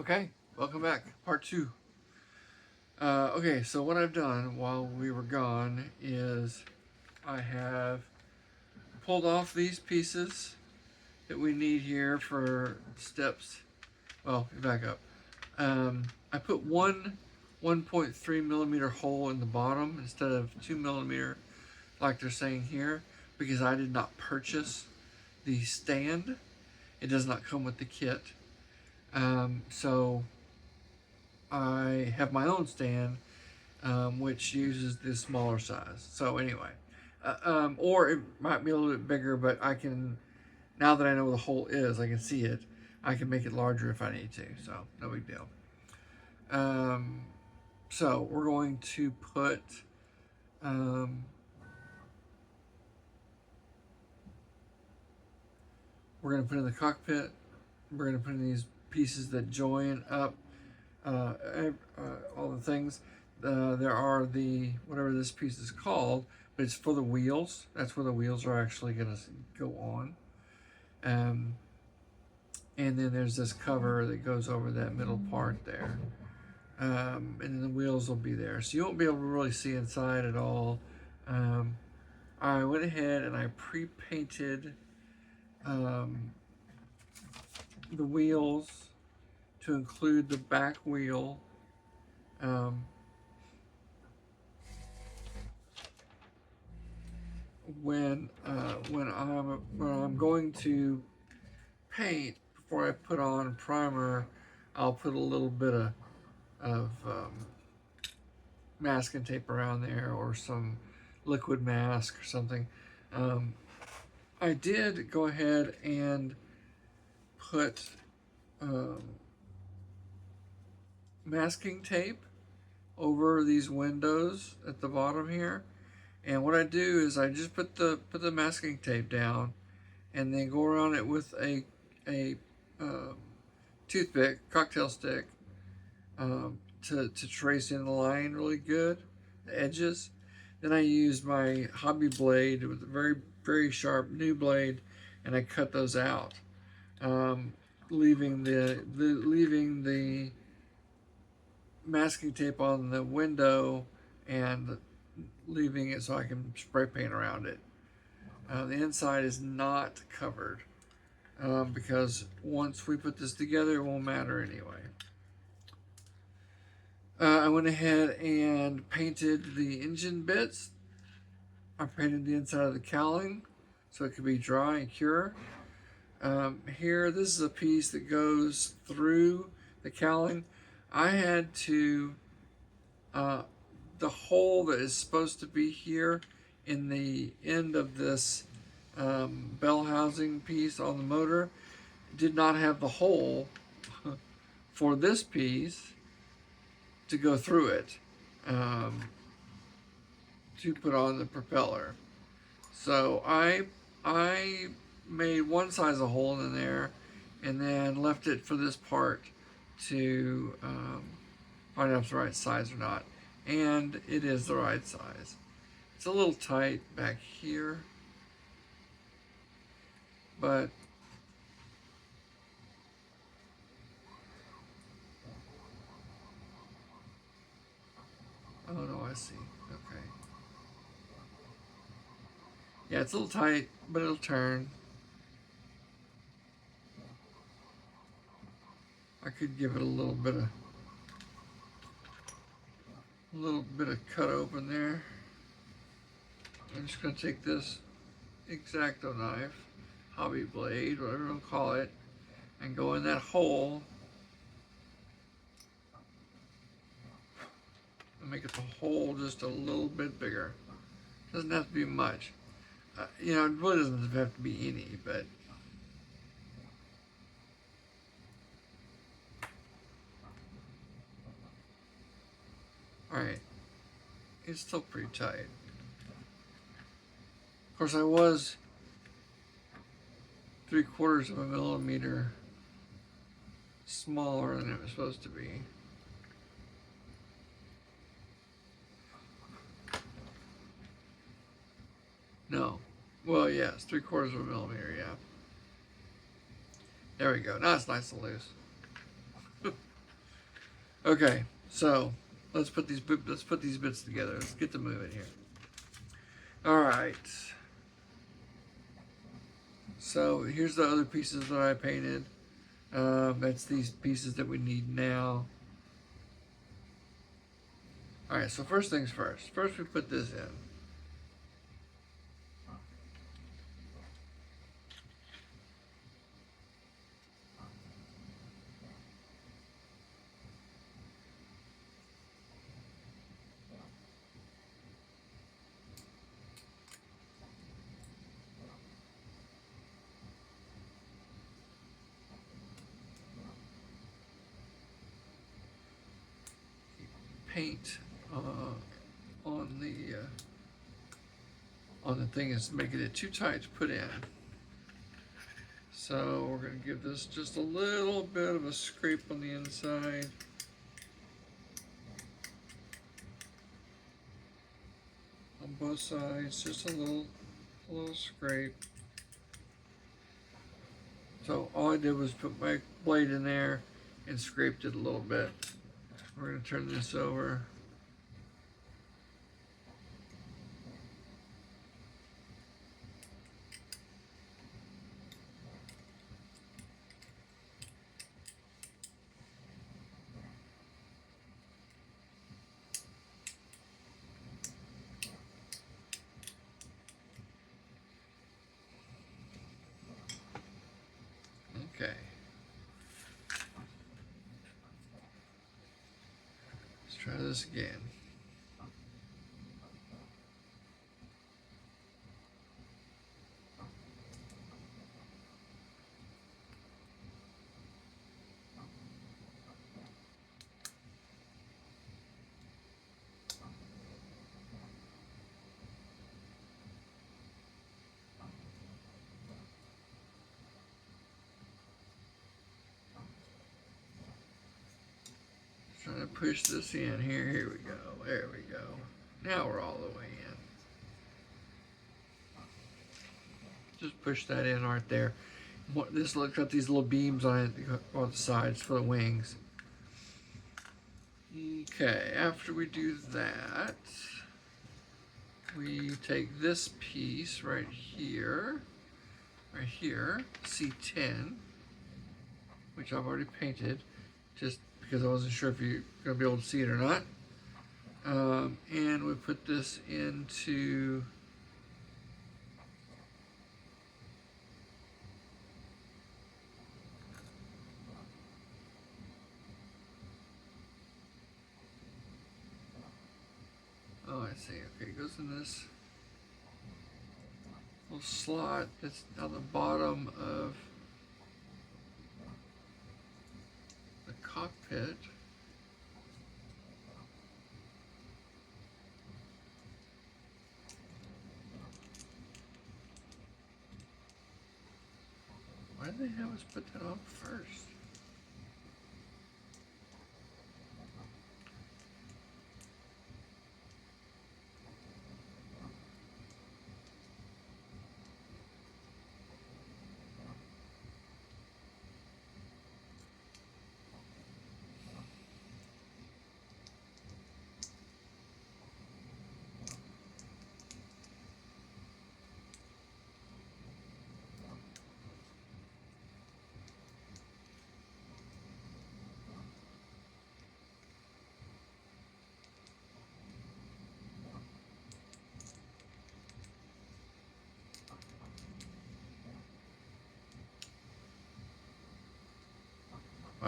Okay, welcome back. Part 2. Okay, so what I've done while we were gone is I have pulled off these pieces that we need here for steps. Well, back up. I put one 1.3 millimeter hole in the bottom instead of 2 millimeter like they're saying here because I did not purchase the stand. It does not come with the kit. So I have my own stand, which uses this smaller size. So anyway, or it might be a little bit bigger, but I can, now that I know where the hole is, I can see it. I can make it larger if I need to, so no big deal. So we're going to put we're going to put in the cockpit. We're going to put in these pieces that join up all the things. There are the, whatever this piece is called, but it's for the wheels. That's where the wheels are actually going to go on. And then there's this cover that goes over that middle part there. And then the wheels will be there. So you won't be able to really see inside at all. I went ahead and I pre-painted the wheels to include the back wheel. When I'm going to paint, before I put on primer, I'll put a little bit of masking tape around there, or some liquid mask or something. I did go ahead and put masking tape over these windows at the bottom here. And what I do is I just put the masking tape down, and then go around it with a toothpick, cocktail stick, to trace in the line really good, the edges. Then I use my hobby blade with a very, very sharp new blade, and I cut those out, leaving the masking tape on the window and leaving it so I can spray paint around it. The inside is not covered because once we put this together, it won't matter anyway. I went ahead and painted the engine bits. I painted the inside of the cowling so it could be dry and cure. Here, this is a piece that goes through the cowling. I had to, the hole that is supposed to be here in the end of this bell housing piece on the motor did not have the hole for this piece to go through it to put on the propeller. So I made one size of hole in there and then left it for this part to find out if it's the right size or not. And it is the right size. It's a little tight back here, but oh no, I see. Okay. Yeah, it's a little tight, but it'll turn. I could give it a little bit of cut open there. I'm just going to take this X-Acto knife, hobby blade, whatever you want to call it, and go in that hole and make it the hole just a little bit bigger. Doesn't have to be much. You know, it really doesn't have to be any, but alright, it's still pretty tight. Of course, I was 3/4 of a millimeter smaller than it was supposed to be. No. Well, yes, 3/4 of a millimeter, yeah. There we go. Now it's nice and loose. Okay, so let's put these bits together. Let's get to moving here. All right. So here's the other pieces that I painted. That's these pieces that we need now. All right. So first things first. First we put this in. Paint on the thing is making it too tight to put in. So we're going to give this just a little bit of a scrape on the inside. On both sides, just a little scrape. So all I did was put my blade in there and scraped it a little bit. We're going to turn this over. Okay. Let's try this again. Trying to push this in here. Here we go. There we go. Now we're all the way in. Just push that in right there. This looks like these little beams on it on the sides for the wings. Okay, after we do that, we take this piece right here, C10, which I've already painted, just because I wasn't sure if you're going to be able to see it or not. And we put this into oh, I see. Okay, it goes in this little slot that's on the bottom of the cockpit. Why did they have us put that on first?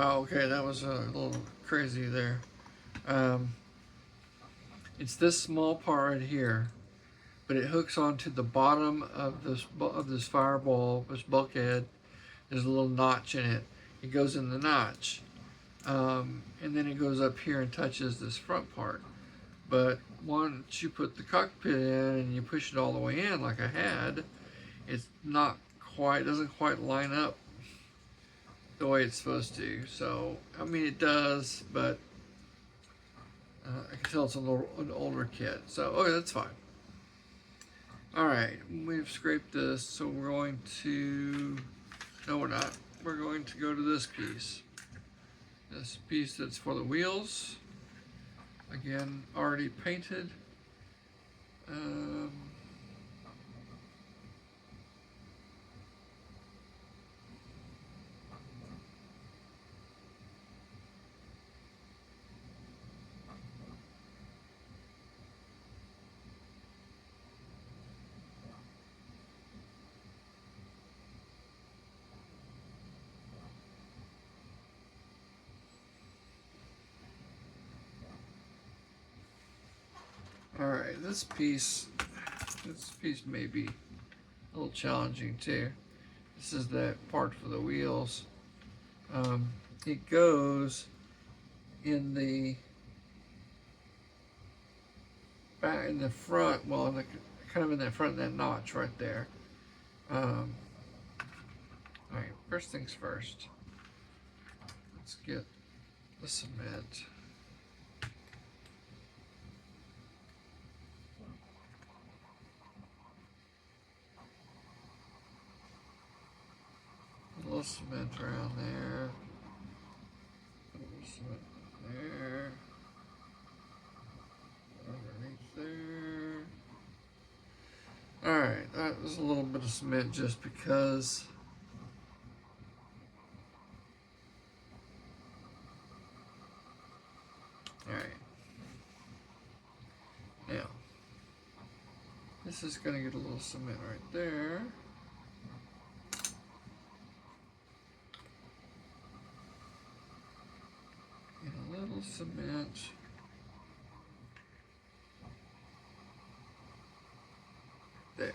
Oh, okay, that was a little crazy there. It's this small part right here, but it hooks onto the bottom of this fireball, this bulkhead. There's a little notch in it. It goes in the notch, and then it goes up here and touches this front part. But once you put the cockpit in and you push it all the way in, like I had, it's not quite, doesn't quite line up the way it's supposed to. So, I mean, it does, but I can tell it's an older kit. So, okay, that's fine. All right, we've scraped this, so we're going to, no we're not. We're going to go to this piece. This piece that's for the wheels, again, already painted. Alright, this piece may be a little challenging too. This is that part for the wheels. It goes in the back, in the front, well, in the, kind of in the front of that notch right there. Alright, first things first. Let's get the cement. A little cement around there. A little cement there. Underneath there. Alright, that was a little bit of cement just because. Alright. Now, this is going to get a little cement right there. And a little cement there.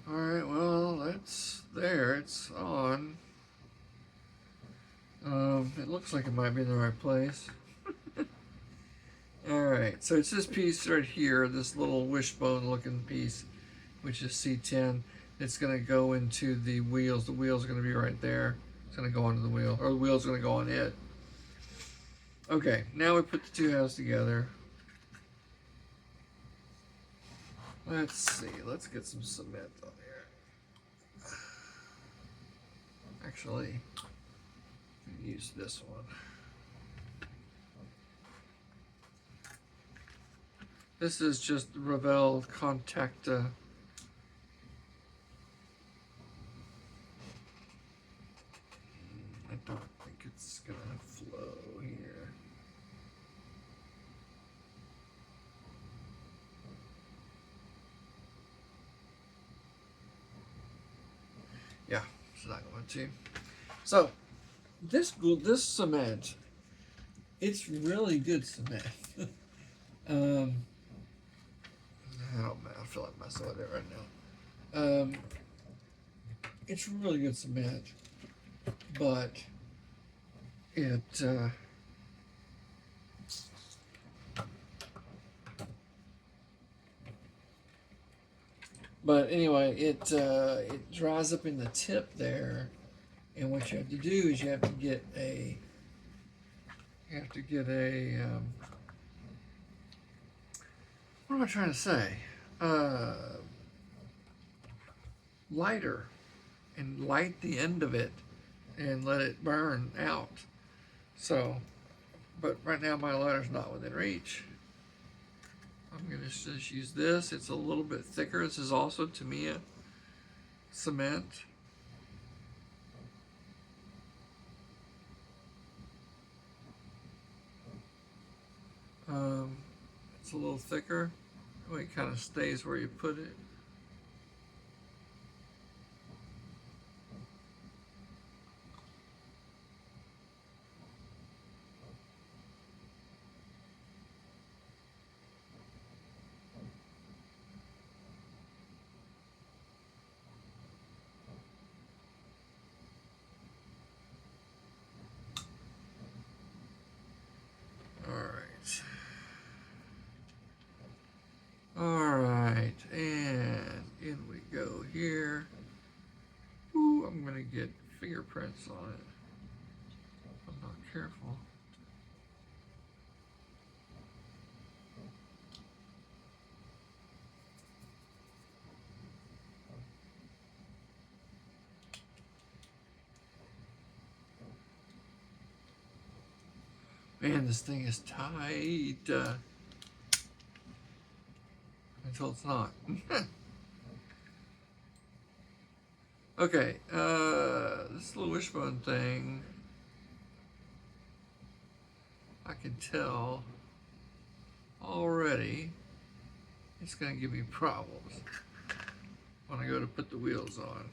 Alright, well, that's there. It's on. It looks like it might be in the right place. Alright, so it's this piece right here, this little wishbone looking piece, which is C10. It's going to go into the wheels. The wheel's going to be right there. It's going to go onto the wheel, or the wheel's going to go on it. Okay, now we put the two halves together. Let's see, let's get some cement on here. Actually, use this one. This is just Ravel Contacta. I don't think it's gonna flow here. Yeah, it's not going to. So this cement, it's really good cement. Oh man, I feel like messing with it right now. It's really good cement, but it But anyway, it dries up in the tip there, and what you have to do is you have to get a what am I trying to say? Uh, Lighter, and light the end of it and let it burn out. So, but right now my lighter's not within reach. I'm going to just use this. It's a little bit thicker. This is also Tamiya cement. It's a little thicker. It kind of stays where you put it. Alright, and in we go here. Ooh, I'm gonna get fingerprints on it if I'm not careful. Man, this thing is tight. Until it's not. Okay, this little wishbone thing, I can tell already it's going to give me problems when I go to put the wheels on.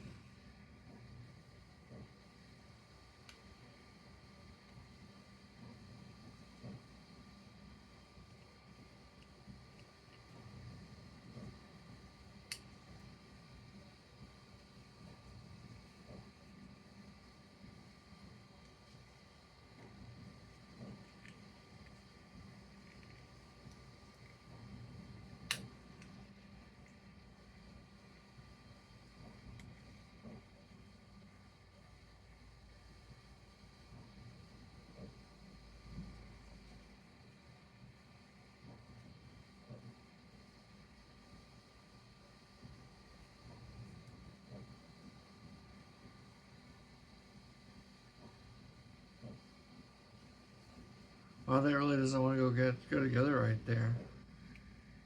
Well, that really doesn't want to go together right there.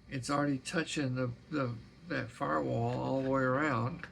It's already touching that firewall all the way around.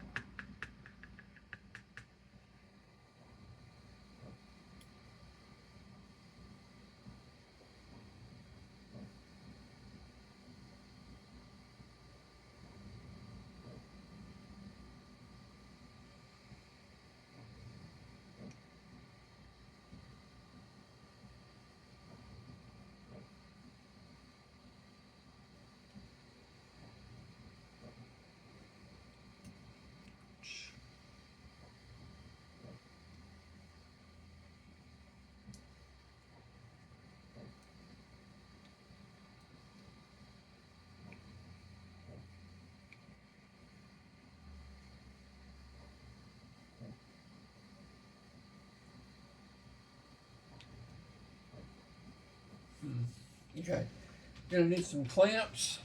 Okay, gonna need some clamps.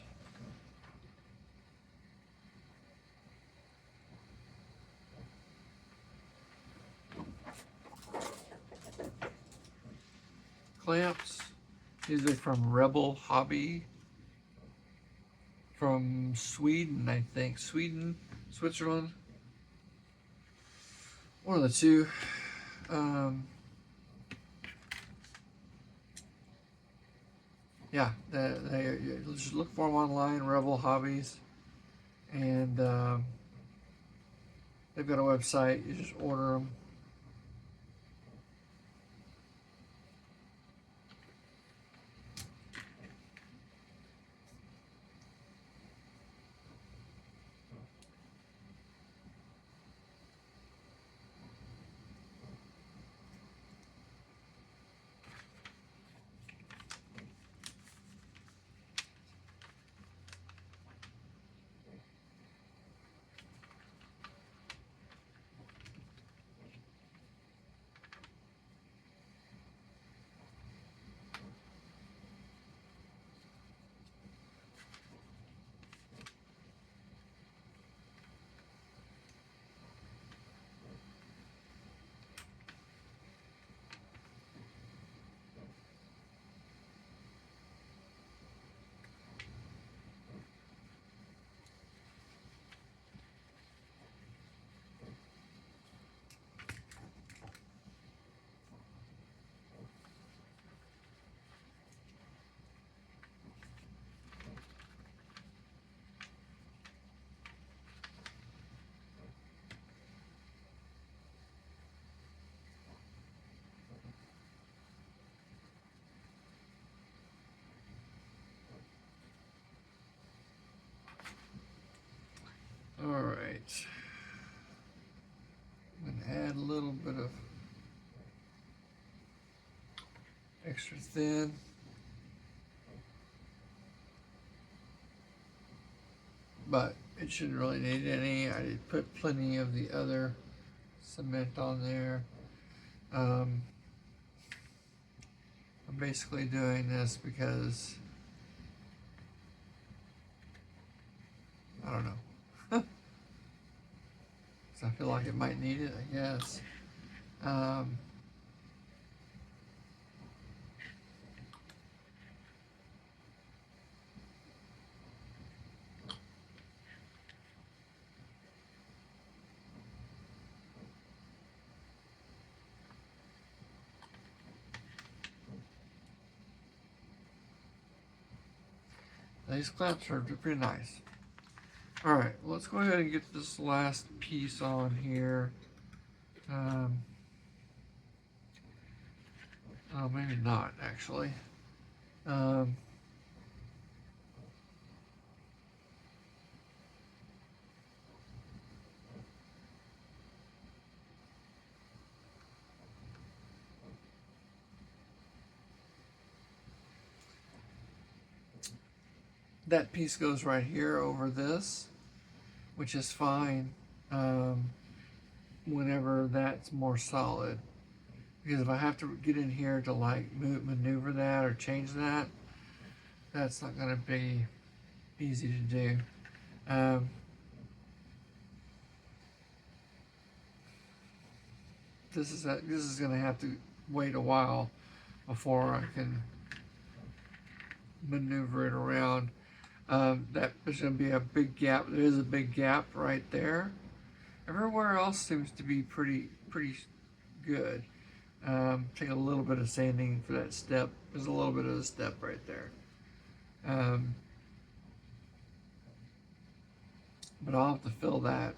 These are from Rebel Hobby from Sweden, I think. Sweden, Switzerland. One of the two. Yeah, they just look for them online, Rebel Hobbies, and they've got a website. You just order them. right. I'm going to add a little bit of extra thin. But it shouldn't really need any. I did put plenty of the other cement on there. I'm basically doing this because I don't know. So I feel like it might need it, I guess. These clamps are pretty nice. Alright, let's go ahead and get this last piece on here. Oh, maybe not, actually. That piece goes right here over this, which is fine whenever that's more solid. Because if I have to get in here to like maneuver that or change that, that's not going to be easy to do. This is going to have to wait a while before I can maneuver it around. There's going to be a big gap. There is a big gap right there. Everywhere else seems to be pretty good. Take a little bit of sanding for that step. There's a little bit of a step right there. But I'll have to fill that.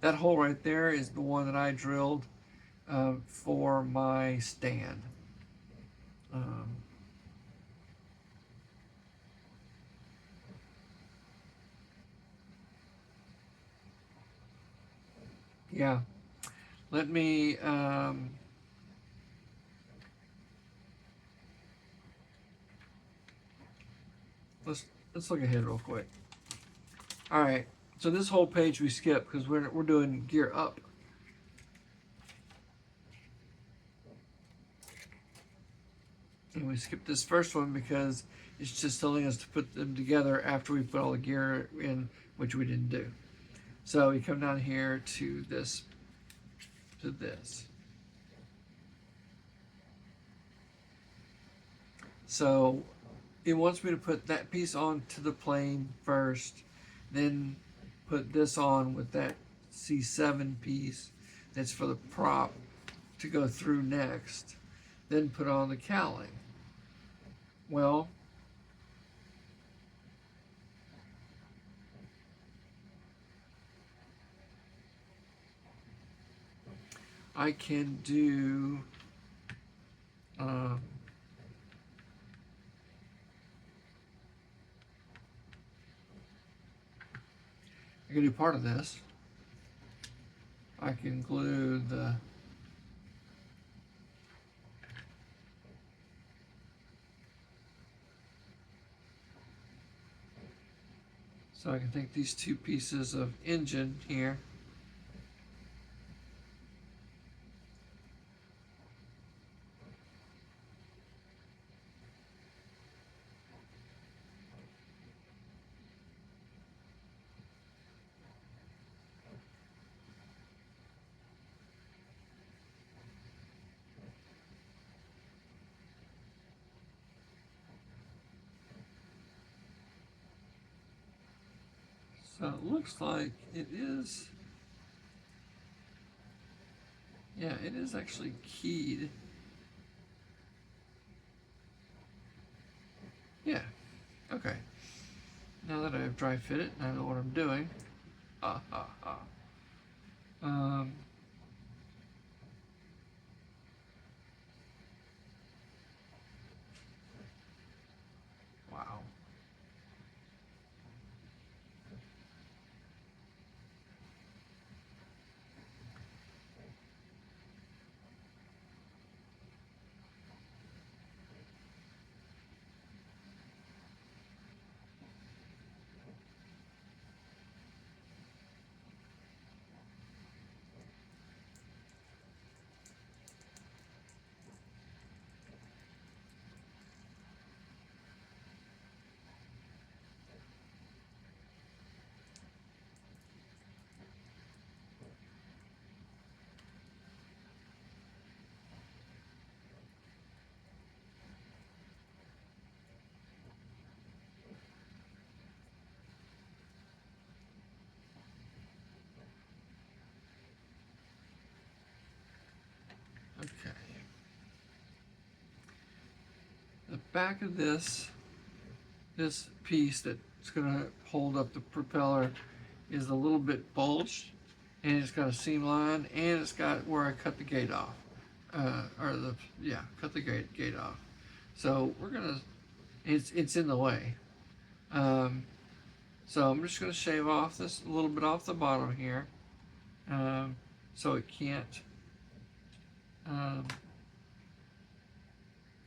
That hole right there is the one that I drilled for my stand. Yeah. Let me let's look ahead real quick. All right. So this whole page we skipped because we're doing gear up. And we skipped this first one because it's just telling us to put them together after we put all the gear in, which we didn't do. So we come down here to this. So it wants me to put that piece onto the plane first, then put this on with that C7 piece that's for the prop to go through next, then put on the cowling. Well, I can do I can do part of this. I can glue the so I can take these two pieces of engine here. So it looks like it is, yeah, it is actually keyed. Yeah, okay. Now that I've dry fit it, I know what I'm doing. Wow. back of this piece that's going to hold up the propeller is a little bit bulged, and it's got a seam line, and it's got where I cut the gate off, cut the gate off. So we're gonna, it's in the way. So I'm just gonna shave off this a little bit off the bottom here, so it can't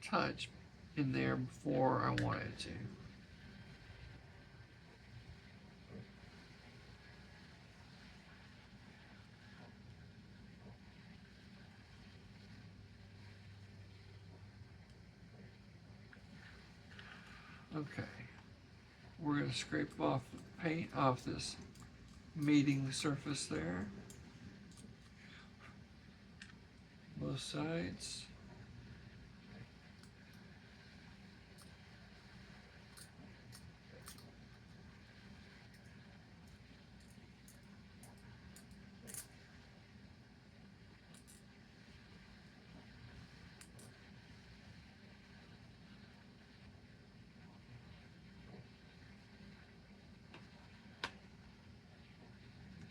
touch in there before I want it to. Okay, we're going to scrape off the paint off this mating surface there, both sides.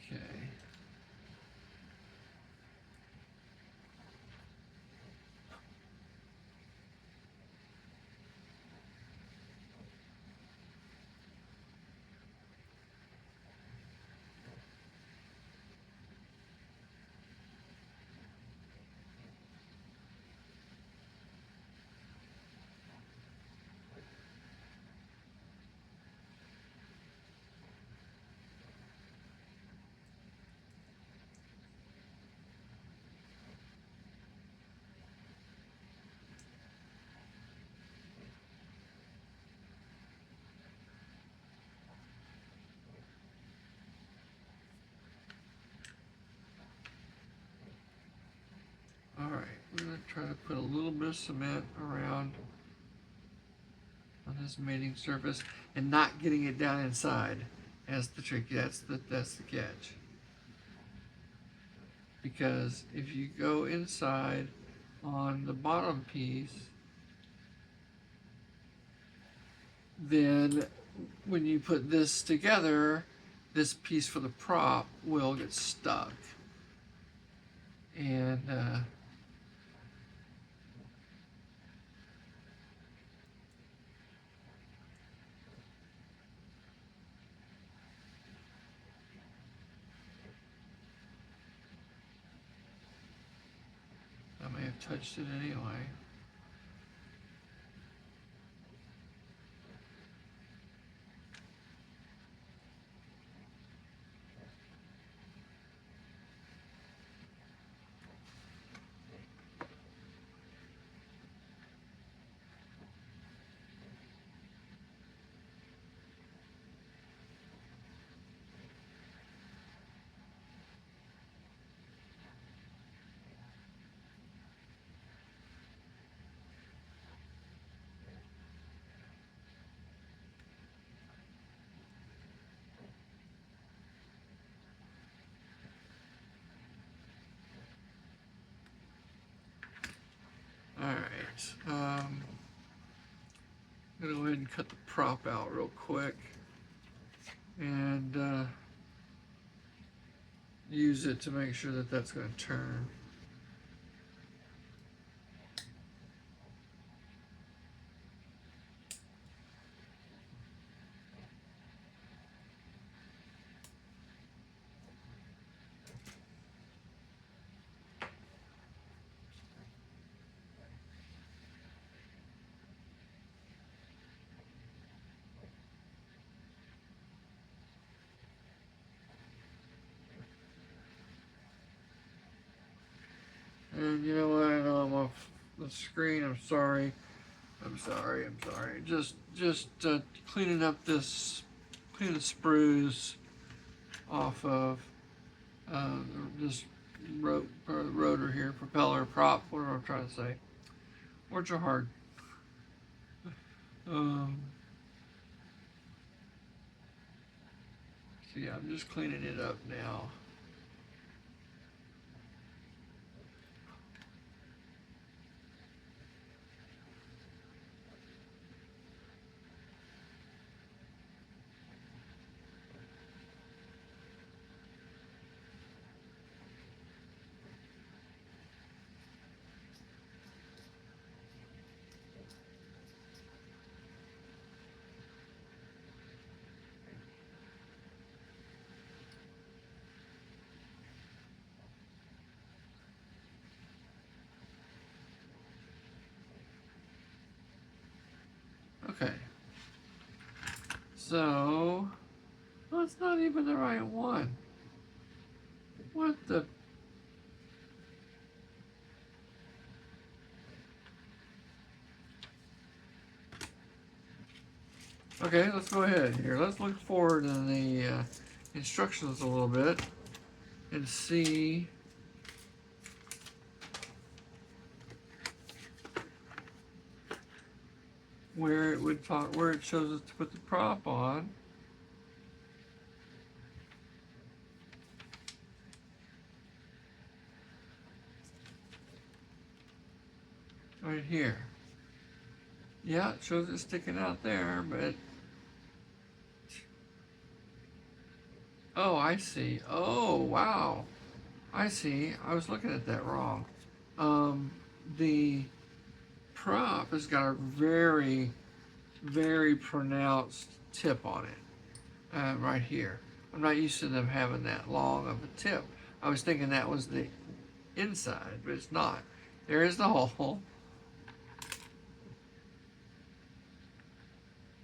Okay. Alright, we're going to try to put a little bit of cement around on this mating surface and not getting it down inside. That's the trick. That's the catch. Because if you go inside on the bottom piece, then when you put this together, this piece for the prop will get stuck. And I may have touched it anyway. Alright, I'm going to go ahead and cut the prop out real quick and use it to make sure that that's going to turn. And you know what? I know I'm off the screen. I'm sorry. Just cleaning up cleaning the sprues off of this rotor here, propeller, prop, whatever I'm trying to say. Words are hard. So yeah, I'm just cleaning it up now. So, well, it's not even the right one. What the? Okay, let's go ahead here. Let's look forward in the instructions a little bit and see where it would talk, where it shows us to put the prop on. Right here. Yeah, it shows it sticking out there, but oh, I see. Oh, wow. I see. I was looking at that wrong. The prop has got a very, very pronounced tip on it, right here. I'm not used to them having that long of a tip. I was thinking that was the inside, but it's not. There is the hole.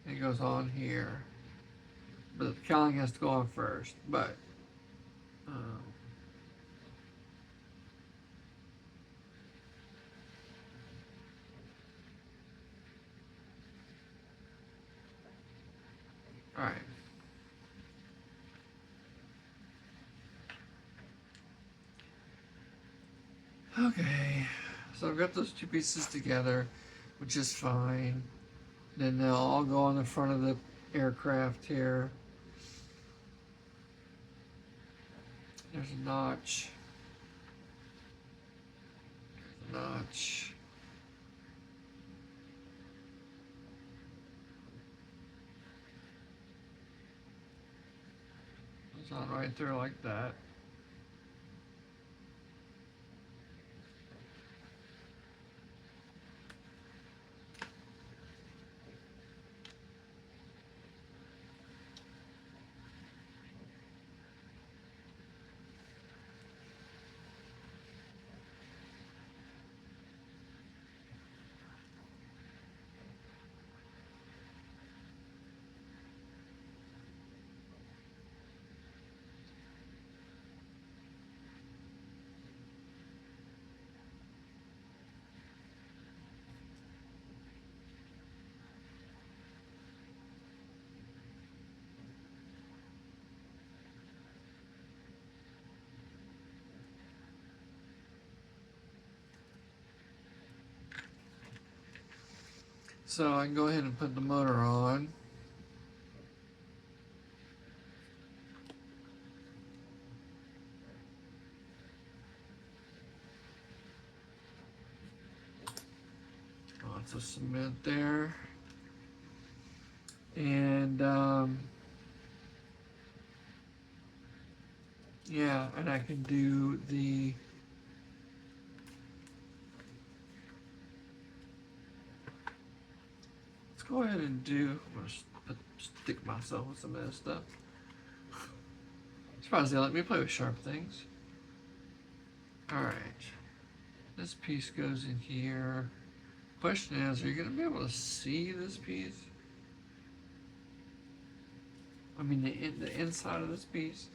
It goes on here, but the cowling has to go on first. But all right. Okay, so I've got those two pieces together, which is fine. Then they'll all go on the front of the aircraft here. There's a notch. There's a notch. It's on right there like that. So I can go ahead and put the motor on. Lots of cement there. And yeah, and I can do the let's go ahead and do I'm gonna stick myself with some of this stuff. Surprised they let me play with sharp things. Alright. This piece goes in here. Question is, are you gonna be able to see this piece? I mean the inside of this piece?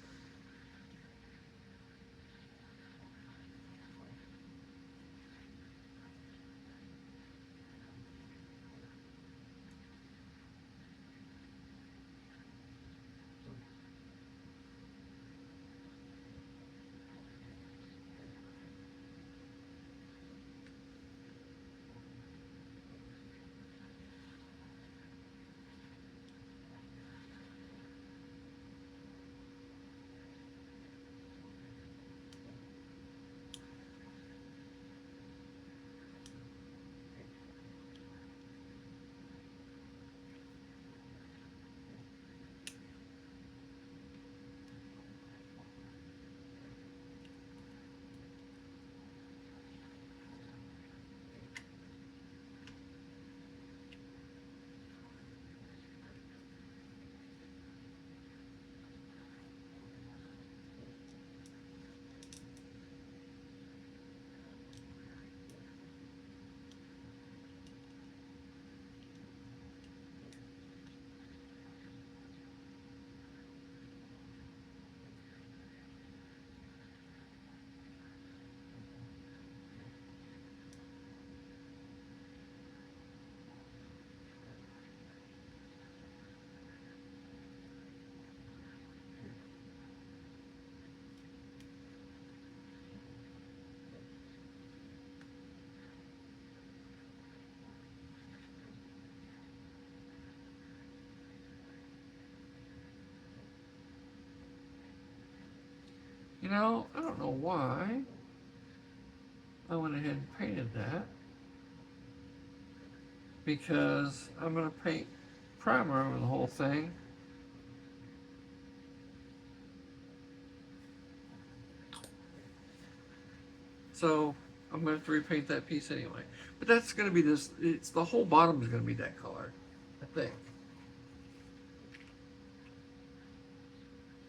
You know, I don't know why I went ahead and painted that, because I'm going to paint primer over the whole thing. So I'm going to have to repaint that piece anyway. But that's going to be this, it's the whole bottom is going to be that color, I think.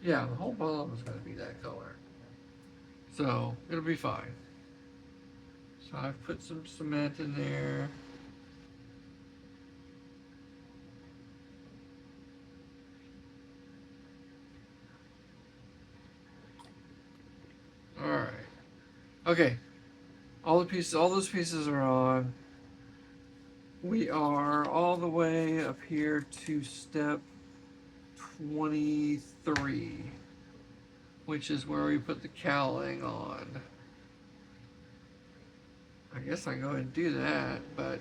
Yeah, the whole bottom is going to be that color. So it'll be fine. So I've put some cement in there. All right. Okay. All those pieces are on. We are all the way up here to step 23, which is where we put the cowling on. I guess I can go ahead and do that, but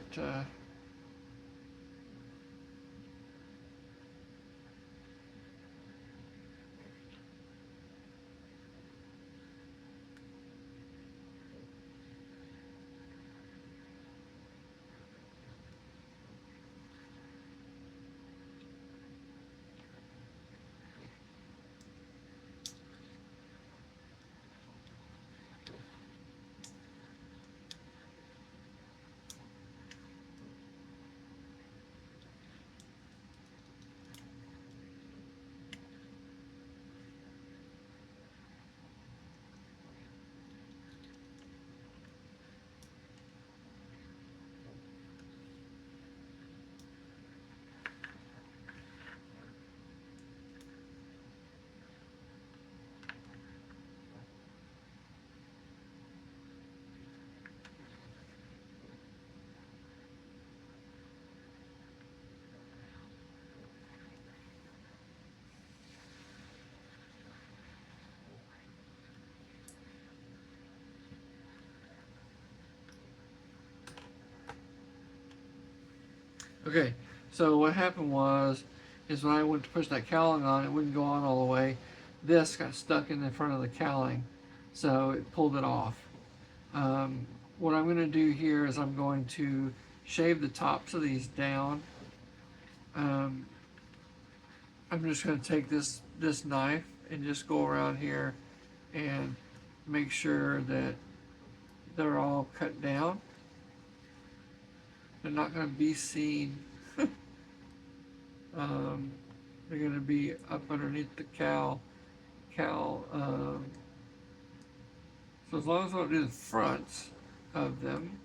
okay. So what happened is when I went to push that cowling on, it wouldn't go on all the way. This got stuck in the front of the cowling, so it pulled it off. What I'm going to do here is I'm going to shave the tops of these down. I'm just going to take this knife and just go around here and make sure that they're all cut down. They're not going to be seen. They're going to be up underneath the cowl. So as long as I don't do the fronts of them,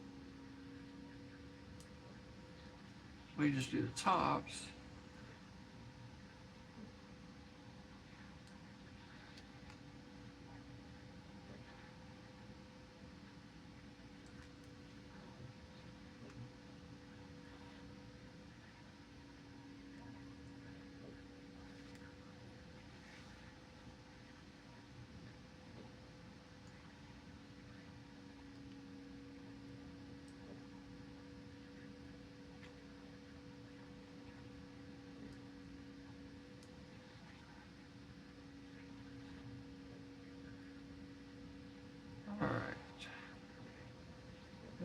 we just do the tops. All right.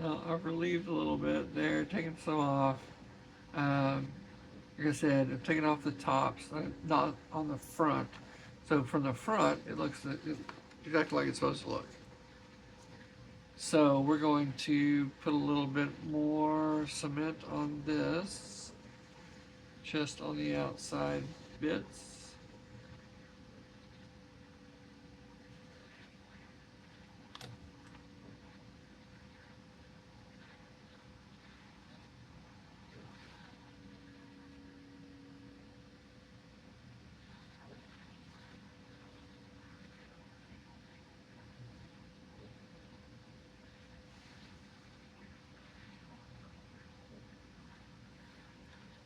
Now I've relieved a little bit there, taken some off. Like I said, I've taken off the tops, not on the front. So from the front, it looks exactly like it's supposed to look. So we're going to put a little bit more cement on this, just on the outside bits.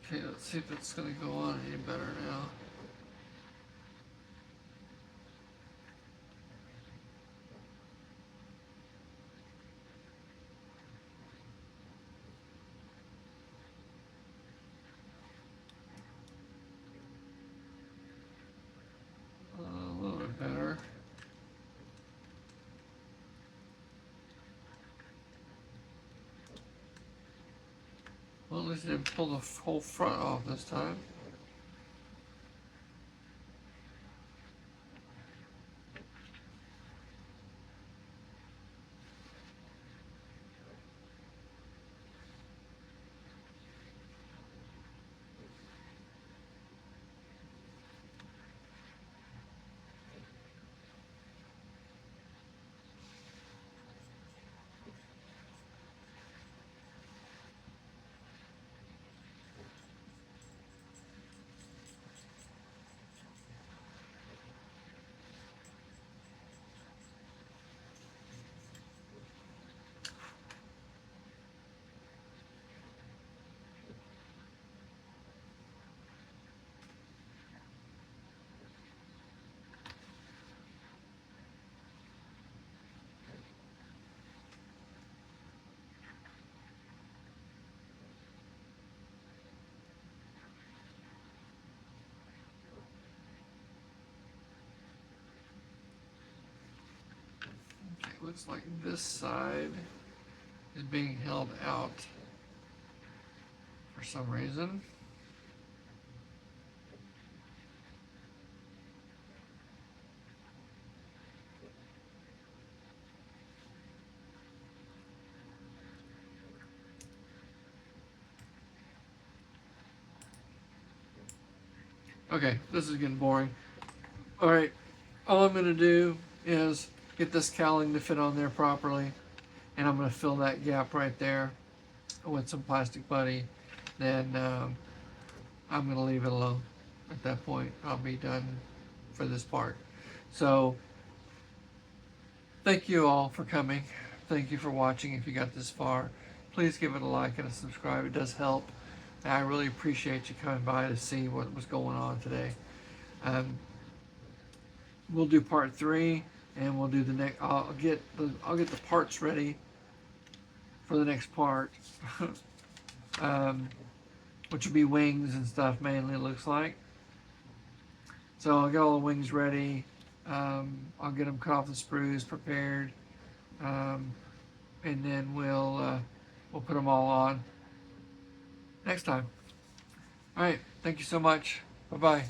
Okay, let's see if it's going to go on any better now. A little bit better. least I didn't pull the whole front off this time. Looks like this side is being held out for some reason. Okay, this is getting boring. Alright, all I'm going to do is get this cowling to fit on there properly, and I'm going to fill that gap right there with some plastic putty. Then I'm going to leave it alone. At that point, I'll be done for this part. So, thank you all for coming. Thank you for watching if you got this far. Please give it a like and a subscribe. It does help. And I really appreciate you coming by to see what was going on today. We'll do part 3, and we'll do the next. I'll get the parts ready for the next part, which will be wings and stuff mainly. It looks like. So I'll get all the wings ready. I'll get them cut off the sprues, prepared, and then we'll put them all on next time. All right. Thank you so much. Bye bye.